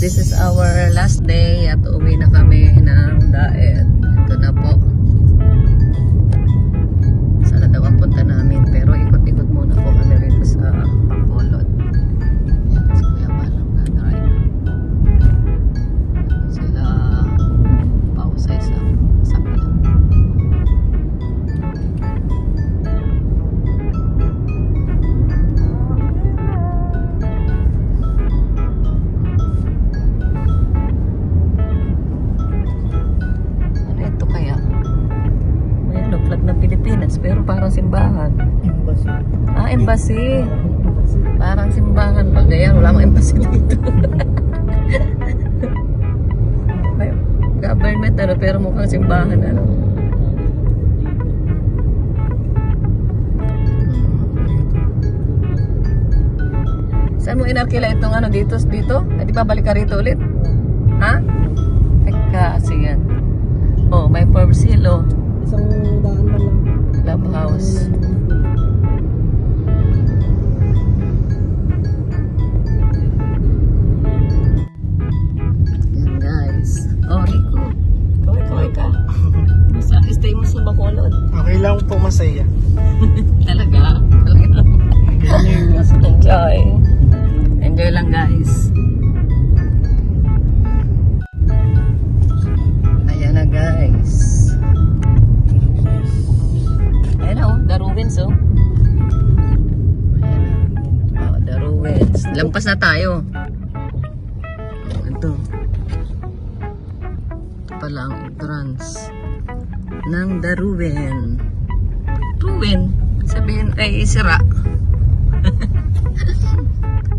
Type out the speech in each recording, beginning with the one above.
this is our last day at uwi na kami ng Daet. Ito na po. Sana daw ang punta namin, pero ikot-ikot muna po kami rito sa Bacolod. Yan, si Kuya Balang na-drive. Sila pausay sa sakyan. Pero parang simbahan. Embassy. Ah, embassy. Parang simbahan. Pag ganyan, wala mang embassy dito. May government, ano, pero mukhang simbahan, ano. Saan mo inarkila itong ano dito? Dito? Ay, di ba balik ka rito ulit? Ha? Teka, kasi yan. Oh, may for sale, oh. Isang daan man lang. Clubhouse. Yan guys. Oh, Rico. Kaway ka. Masa, stay mo sa Bacolod. Okay lang po, masaya. Talaga? Enjoy. Enjoy lang guys. Ayan na guys. Ayan na, oh, the ruins, oh. Ayan na. Oh, the ruins. Lampas na tayo. Oh, ito. Ito pala ang entrance ng the ruin. Ruin? Sabihin, ay sira.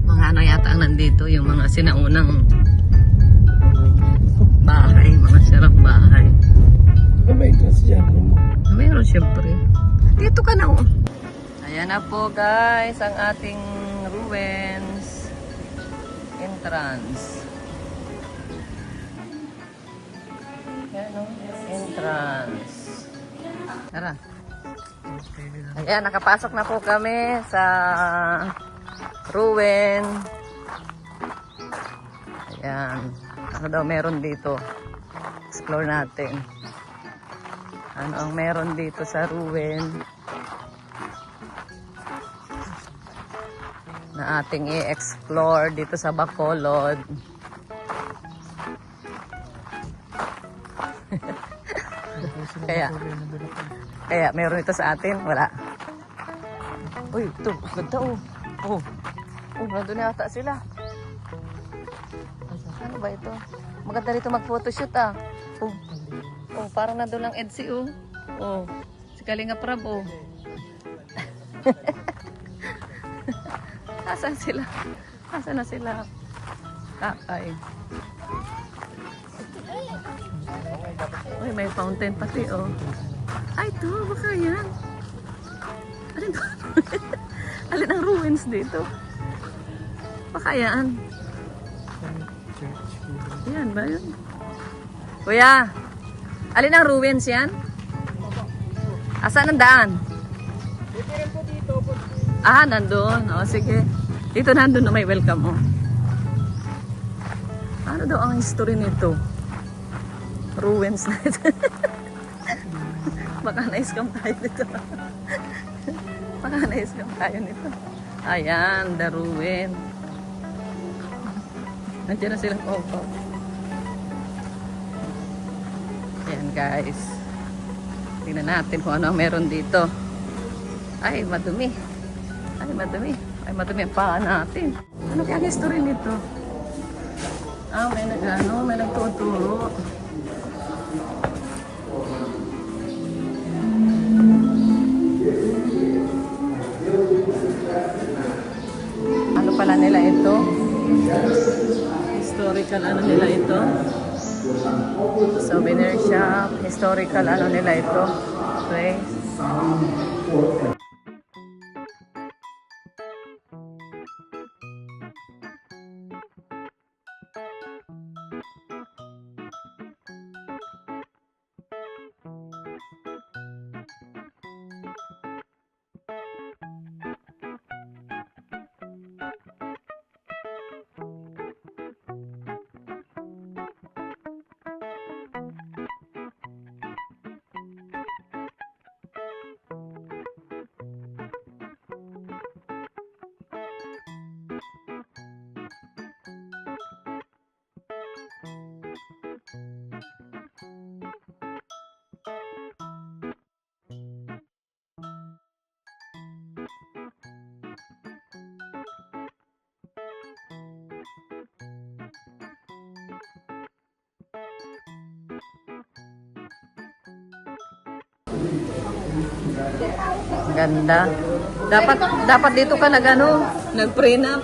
Mga ano yata ang nandito, yung mga sinaunang bahay, mga sirang bahay. Ano ba entrance dyan? Meron syempre. Dito ka na, oh. Ayan na po guys, ang ating ruins entrance. Ayan, oh. Entrance. Tara. Ayan, nakapasok na po kami sa ruin. Ayan. Ano daw meron dito? Explore natin. Ano ang meron dito sa ruin na ating i-explore dito sa Bacolod. Kaya meron ito sa atin? Wala. Uy, ito. Ganda, oh. Oh. Oh, nandun yata sila. Ano ba ito? Maganda rito mag-photoshoot, ah. Oh. Oh, parang nandun lang Edsy, oh. Oh, si Kalinga Prab, oh. Asan sila? Asan na sila? Kakay. Uy, may fountain pati, oh. Ay, ito, baka yan. Alin ba? Alin ang ruins dito? Baka yan. Yan ba yun? Kuya, alin ang ruins yan? Asan ang daan? Ah, nandun. O, sige. Dito nandun na may welcome, oh. Ano daw ang history nito? Ruins na ito. Baka na-scam tayo nito. Baka na-scam tayo nito. Ayan, the ruin. Nandiyan na silang opo. Ayan guys. Tingnan natin kung ano ang meron dito. Ay, madumi. Ay, madumi. Ay, madumi ang paa natin. Ano kaya ang history nito? Ah, may nag-ano, may nagtuturo. Ano pala nila ito? Historical ano nila ito? Souvenir shop. Historical ano nila ito? Okay. Ganda. Dapat dito ka nag-prenup.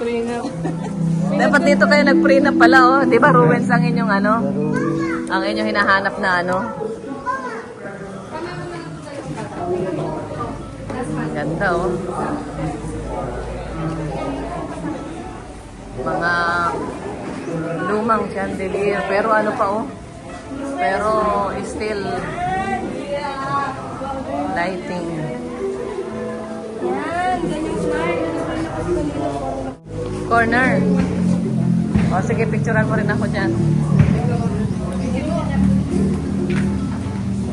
Dapat dito kayo nag-prenup pala, oh. Di ba, Ruins ang inyong ang inyong hinahanap na Ganda, oh. Mga lumang chandelier. Pero ano pa, oh. Pero still lighting. Corner. O sige, picturean mo rin ako dyan.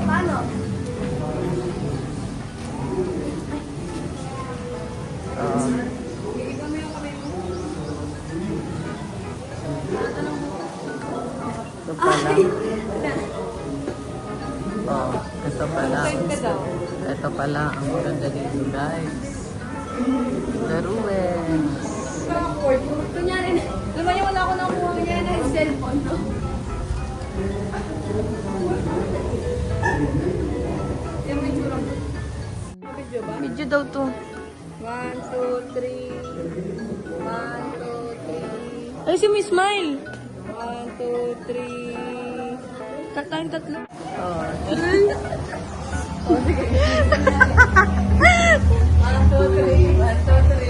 Paano? Ito pala. Oh, ito pala. Ito pala ang maganda dito, guys. The Ruins. Kunyari, naman yung wala ko nakuha niya na yung cellphone. Yung may tsura mo. Video ba? Video daw to. 1, 2, 3. 1, 2, 3. Ay, si Miss Smile. 1, 2, 3. Tayong tatlo. Oh. 1, 2, 3. 1, 2, 3.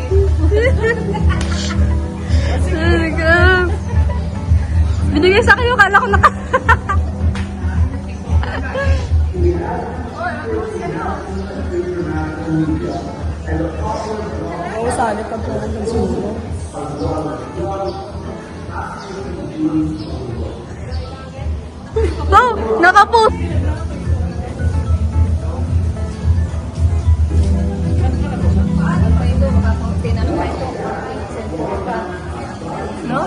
Binigay sa akin yung kala ko naka... Oo, sali pag parang nagsulo. Oh, nakapost! No?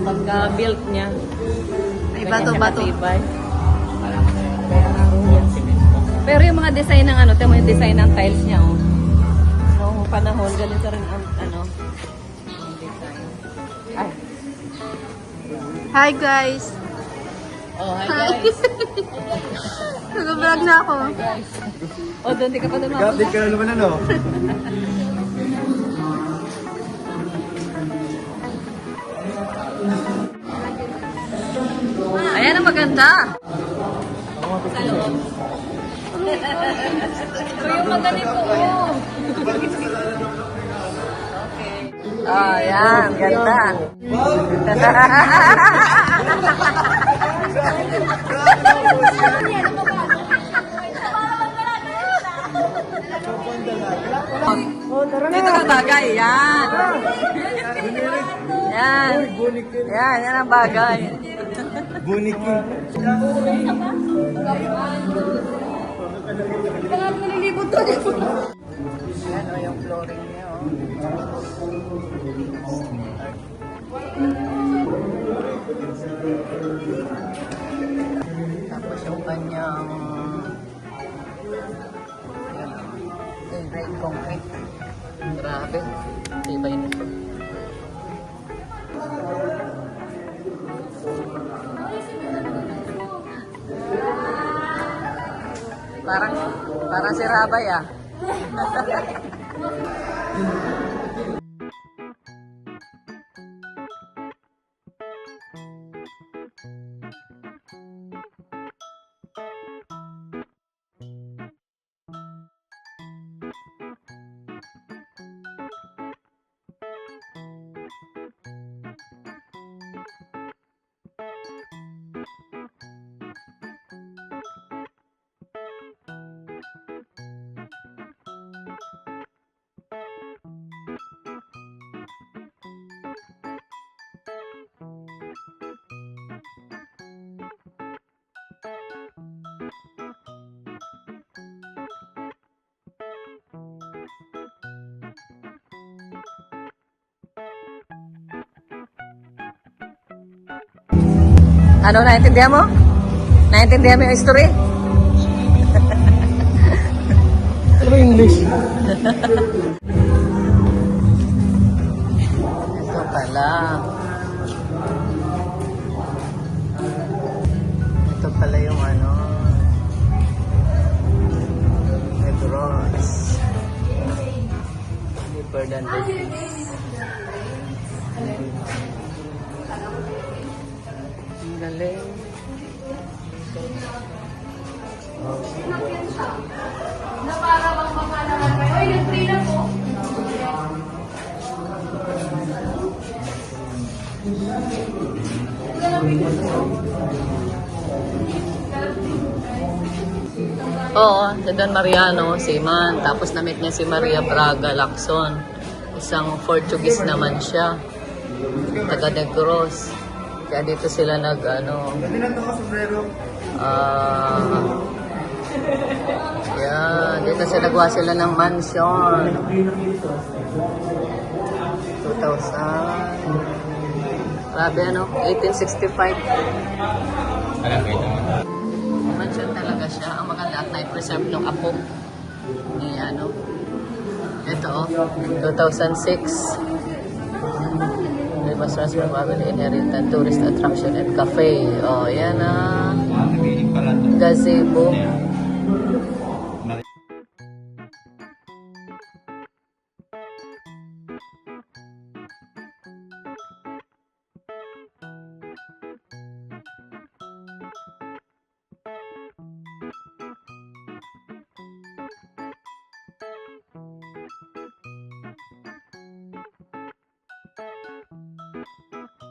Pagka built niya. May bato-bato. Pero yung mga design ng tingnan mo yung design ng tiles niya, oh. Noong panahon, ganito rin ang ang design. Ay. Hi guys! Oh, hi guys. Nag-vlog na ako. Oh, doon di ka pa dumapos. Update ka na naman ano? Ayan ang maganda. So yung magaling po ko. Oh, yan. Ganda. Dito ka bagay. Yan. Yan. Yan. Yan ang bagay. Buniki. Baka nalilibot to. Yan o yung flooring niya. Tapos yung kanyang grade concrete. Grabe. Tibay nito. Parang si Rabay ah. Ano, naintindihan mo? Naintindihan mo yung history? Ano ba English? Ito pala. Ito Jordan. Ang galing. Na para bang makalaman kayo. Ay, nag-free na po. Oo, si Don Mariano, seaman. Tapos na-meet niya si Maria Braga Lacson. Isang Portuguese naman siya. Taga Negros. Kaya dito sila Hindi na ito ka sombrero. yan, dito sila nagawa sila ng mansion. 2000. Grabe 1865. Mansion talaga siya. Ang maganda at na-preserve ng apo. Ni ito 2006. Rivers Transfer Family Inherited Tourist Attraction and Cafe. Oh, yan gazebo.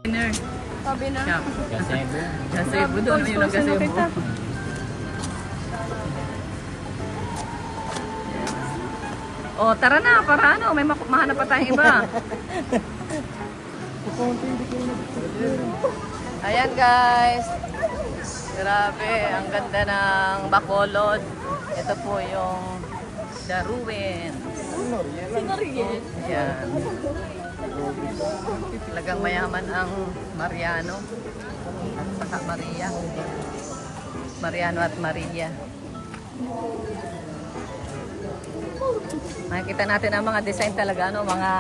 Dinner. Sabi na. Shop. Gazebo doon. Yun ang gazebo. O, tara na. Para may mahanap pa tayong iba. Ayan guys. Grabe. Ang ganda ng Bacolod. Ito po yung The Ruins. Ayan. Talagang mayaman ang Mariano at saka Maria. Mariano at Maria. Makikita natin ang mga design talaga, mga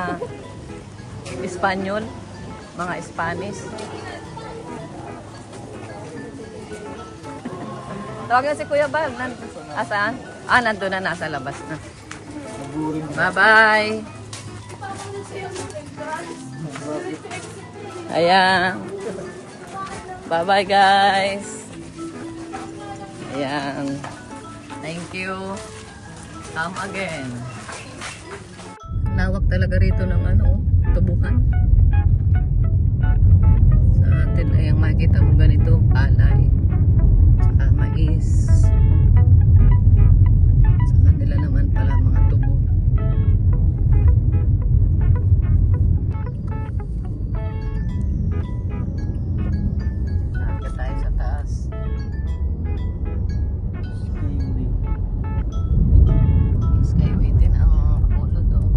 Espanyol, mga Spanish. Tawagan si Kuya Bal. Asaan? Nandun na, nasa labas na. Bye-bye. Ayan. Bye-bye guys. Ayan. Thank you. Come again. Lawak talaga rito ng tubukan. Sa atin ay ang makikita mo ganito, palay. Saka mais. Sa kanila naman pala mga tubo. Nakakita tayo sa taas. Skyway din ang Bacolod oh.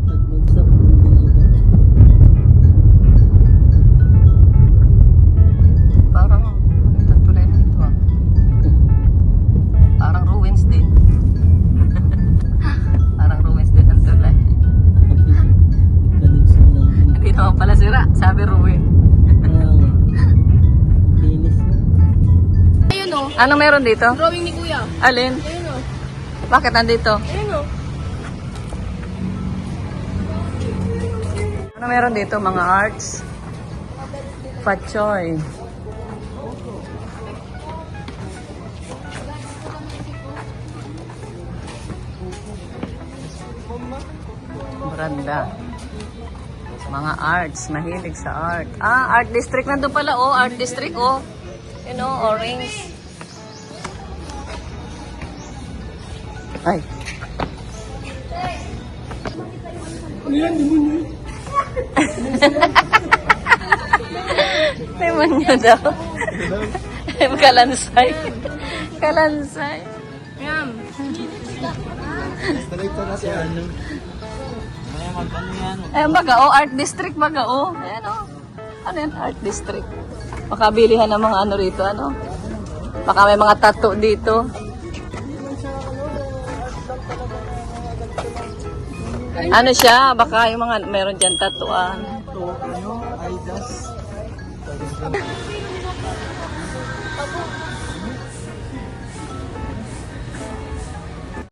Parang tulay na ito ah. Parang ruins din. Parang ruins din ang tulay. Hindi naman pala sira, sabi ruin. Ayun o. Ano meron dito? Drawing ni Kuya. Alin? Ayun o. Bakit nandito? Ayun o. Ano meron dito? Mga arts? Pachoy. Branda. Mga arts. Mahilig sa art. Art district. Nandun pala oh. Art district oh. You know, orange. Ay. Ano yan? Demonyo? Demonyo daw. Kalansay. Kalansay. Ayan. Dito na si ano. Ayan baga oh. Art district baga oh. Ayan oh. Ano yan? Art district. Makabilihan ng mga rito Baka may mga tattoo dito. Ano siya? Baka yung mga meron dyan tattooan. Ito, Aidas.